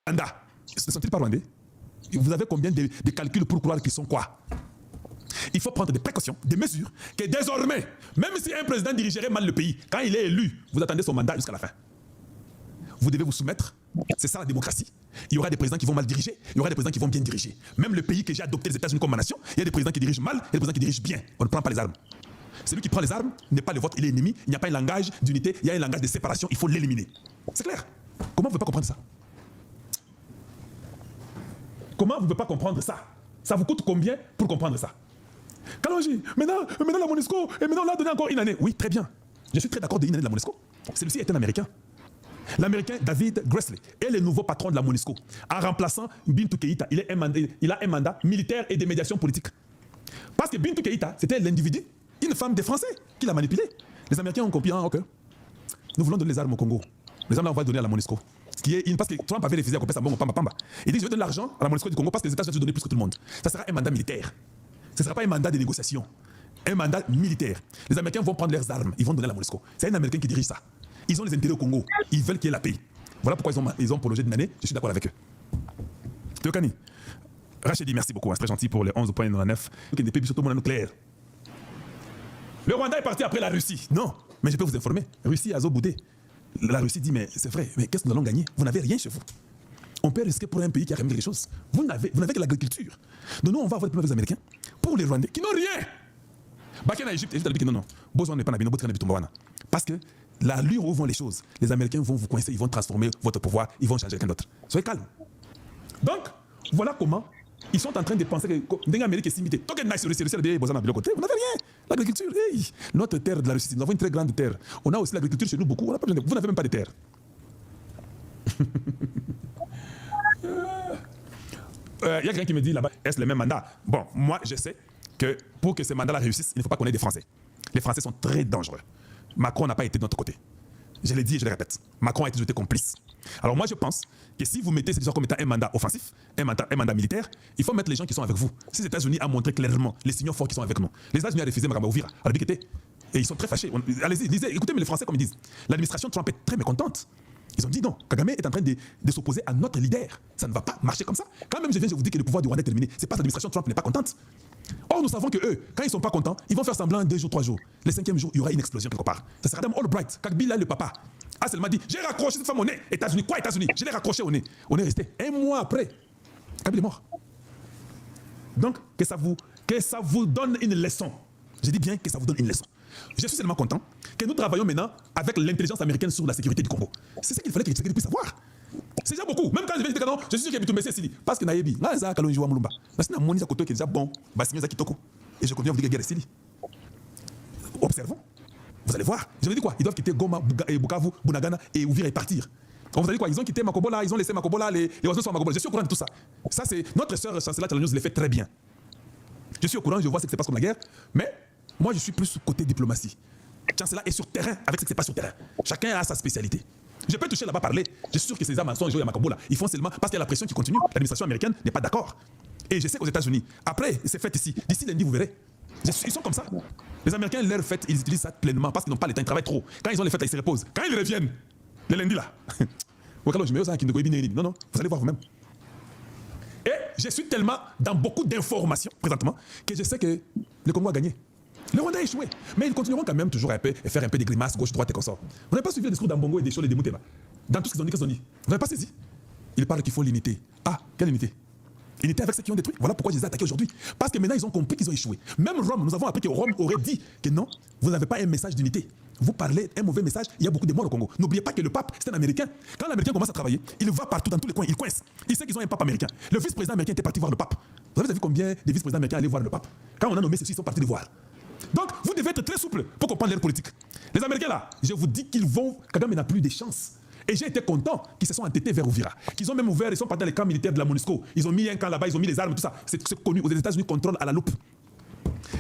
Rwanda. Ne sont-ils pas rwandais? Vous avez combien de calculs pour croire qu'ils sont quoi? Il faut prendre des précautions, des mesures, que désormais, même si un président dirigerait mal le pays, quand il est élu, vous attendez son mandat jusqu'à la fin. Vous devez vous soumettre. C'est ça la démocratie. Il y aura des présidents qui vont mal diriger, il y aura des présidents qui vont bien diriger. Même le pays que j'ai adopté, les États-Unis comme nation, il y a des présidents qui dirigent mal et des présidents qui dirigent bien. On ne prend pas les armes. Celui qui prend les armes n'est pas le vôtre, il est ennemi. Il n'y a pas un langage d'unité, il y a un langage de séparation, il faut l'éliminer. C'est clair. Comment vous ne pouvez pas comprendre ça? Comment vous ne pouvez pas comprendre ça? Ça vous coûte combien pour comprendre ça? Kalonji, maintenant la MONUSCO, et maintenant on l'a donné encore une année. Oui, très bien. Je suis très d'accord d'une année de la MONUSCO. Celui-ci est un Américain. L'Américain David Gressler est le nouveau patron de la MONUSCO. En remplaçant Bintou Keïta, il a un mandat militaire et de médiation politique. Parce que Bintou Keïta, c'était l'individu, une femme des Français qui l'a manipulé. Les Américains ont compris, ok, nous voulons donner les armes au Congo. Les armes, là, on va donner à la MONUSCO. Parce que Trump avait refusé à couper sa bombe au Pamba Pamba. Il dit, je vais donner l'argent à la MONUSCO du Congo parce que les États-Unis vont donner plus que tout le monde. Ça sera un mandat militaire. Ce ne sera pas un mandat de négociation. Un mandat militaire. Les Américains vont prendre leurs armes, ils vont donner à la MONUSCO. C'est un Américain qui dirige ça. Ils ont les intérêts au Congo. Ils veulent qu'il y ait la paix. Voilà pourquoi ils ont prolongé d'une année. Je suis d'accord avec eux. Théokani, Rachedi, merci beaucoup. C'est très gentil pour les 11.9. Tout le monde est clair. Le Rwanda est parti après la Russie. Non, mais je peux vous informer. Russie a boudé. La Russie dit, mais c'est vrai, mais qu'est-ce que nous allons gagner? Vous n'avez rien chez vous. On peut risquer pour un pays qui a quelque chose. Vous n'avez que l'agriculture. Donc nous, on va avoir des problèmes avec les Américains. Pour les Rwandais qui n'ont rien. Baké en Égypte, Égypte a dit que non. Besoin n'est pas parce que l'allure où vont les choses, les Américains vont vous coincer, ils vont transformer votre pouvoir, ils vont changer quelqu'un d'autre. Soyez calme. Donc, voilà comment ils sont en train de penser que l'Amérique est simité. Tant que Russie de besoin de côté, vous n'avez rien. L'agriculture, hey, notre terre de la Russie, nous avons une très grande terre. On a aussi l'agriculture chez nous beaucoup. On a pas besoin de... Vous n'avez même pas de terre. Il y a quelqu'un qui me dit là-bas, est-ce le même mandat? Bon, moi je sais que pour que ces mandats-là réussissent, il ne faut pas qu'on ait des Français. Les Français sont très dangereux. Macron n'a pas été de notre côté. Je l'ai dit et je le répète. Macron a toujours été complice. Alors moi je pense que si vous mettez cette histoire comme étant un mandat offensif, un mandat militaire, il faut mettre les gens qui sont avec vous. Si les États-Unis ont montré clairement les signaux forts qui sont avec nous. Les États-Unis ont refusé Makamba Ouvira à la Bikete. Et ils sont très fâchés. Allez-y, lisez, écoutez mais les Français comme ils disent. L'administration Trump est très mécontente. Ils ont dit non, Kagame est en train de s'opposer à notre leader. Ça ne va pas marcher comme ça. Quand même, je vous dis que le pouvoir du Rwanda est terminé. C'est parce que l'administration Trump n'est pas contente. Or, nous savons que eux, quand ils ne sont pas contents, ils vont faire semblant 2 jours, 3 jours. Le 5e jour, il y aura une explosion quelque part. Ça sera Madame Albright, Kabila, le papa. Ah, elle m'a dit, j'ai raccroché cette femme au nez. États-Unis, quoi États-Unis? Je l'ai raccroché au nez. On est resté 1 mois après. Kabila est mort. Donc, que ça vous donne une leçon. Je dis bien que ça vous donne une leçon. Je suis tellement content que nous travaillons maintenant avec l'intelligence américaine sur la sécurité du Congo. C'est ça qu'il fallait que Tshisekedi puisse savoir. C'est déjà beaucoup. Même quand je vais dire que non, je suis sûr qu'il y a Bitumbe Sili. Parce que Naïbi, là, ça a Kalonji wa Mulumba. Parce que Namoni Sakoto qui est déjà bon, Bassimé Zakitoko. Et je continue à vous dire que Sili. Observons. Vous allez voir. Je vous dis quoi? Ils doivent quitter Goma, Bukavu, Bunagana et Ouvira et partir. On vous a dit quoi? Ils ont quitté Makobola, ils ont laissé Makobola, les oiseaux sont à Makobola. Je suis au courant de tout ça. Ça, c'est notre sœur Chancela Chalagnos le fait très bien. Je suis au courant, je vois ce qui se passe comme la guerre. Mais moi, je suis plus côté diplomatie. Chancela est sur terrain avec ce qui se passe sur terrain. Chacun a sa spécialité. Je peux toucher là-bas parler. Je suis sûr que ces armes sont jouées à Makobola. Ils font seulement parce qu'il y a la pression qui continue. L'administration américaine n'est pas d'accord. Et je sais qu'aux États-Unis, après, c'est fait ici. D'ici lundi, vous verrez. Ils sont comme ça. Les Américains, leur fête, ils utilisent ça pleinement parce qu'ils n'ont pas le temps, ils travaillent trop. Quand ils ont les fêtes, ils se reposent. Quand ils reviennent, le lundi là. Non, vous allez voir vous-même. Et je suis tellement dans beaucoup d'informations présentement que je sais que le Congo a gagné. Le Rwanda a échoué. Mais ils continueront quand même toujours un peu et faire un peu des grimaces gauche, droite et comme ça. Vous n'avez pas suivi le discours d'Ambongo et des Chol et des Mouteba. Dans tout ce qu'ils ont dit, qu'est-ce qu'ils ont dit? Vous n'avez pas saisi? Ils parlent qu'il faut l'unité. Ah, quelle unité? Unité avec ceux qui ont détruit. Voilà pourquoi je les ai attaqués aujourd'hui. Parce que maintenant, ils ont compris qu'ils ont échoué. Même Rome, nous avons appris que Rome aurait dit que non, vous n'avez pas un message d'unité. Vous parlez un mauvais message, il y a beaucoup de morts au Congo. N'oubliez pas que le pape, c'est un Américain. Quand l'Américain commence à travailler, il va partout dans tous les coins, il coince. Il sait qu'ils ont un pape américain. Le vice-président américain était parti voir le pape. Vous avez vu combien de vice-présidents américains allaient voir le pape? Quand on a nommé ceux-ci, ils sont partis les voir. Donc, vous devez être très souple pour comprendre leur politique. Les Américains là, je vous dis qu'ils vont... Kagame n'a plus de chance. Et j'ai été content qu'ils se sont entêtés vers Ouvira. Qu'ils ont même ouvert, ils sont partis dans les camps militaires de la MONUSCO. Ils ont mis un camp là-bas, ils ont mis les armes, tout ça. C'est connu. Aux États-Unis, contrôle à la loupe.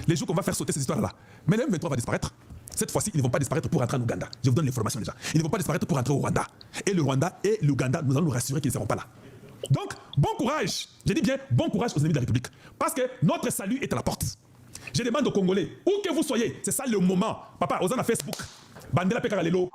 Les jours qu'on va faire sauter ces histoires-là. Mais le M23 va disparaître. Cette fois-ci, ils ne vont pas disparaître pour rentrer en Ouganda. Je vous donne l'information déjà. Ils ne vont pas disparaître pour rentrer au Rwanda. Et le Rwanda et l'Ouganda, nous allons nous rassurer qu'ils ne seront pas là. Donc, bon courage. Je dis bien, bon courage aux ennemis de la République. Parce que notre salut est à la porte. Je demande aux Congolais, où que vous soyez, c'est ça le moment. Papa, aux gens à Facebook, Bandela Pekaralelo.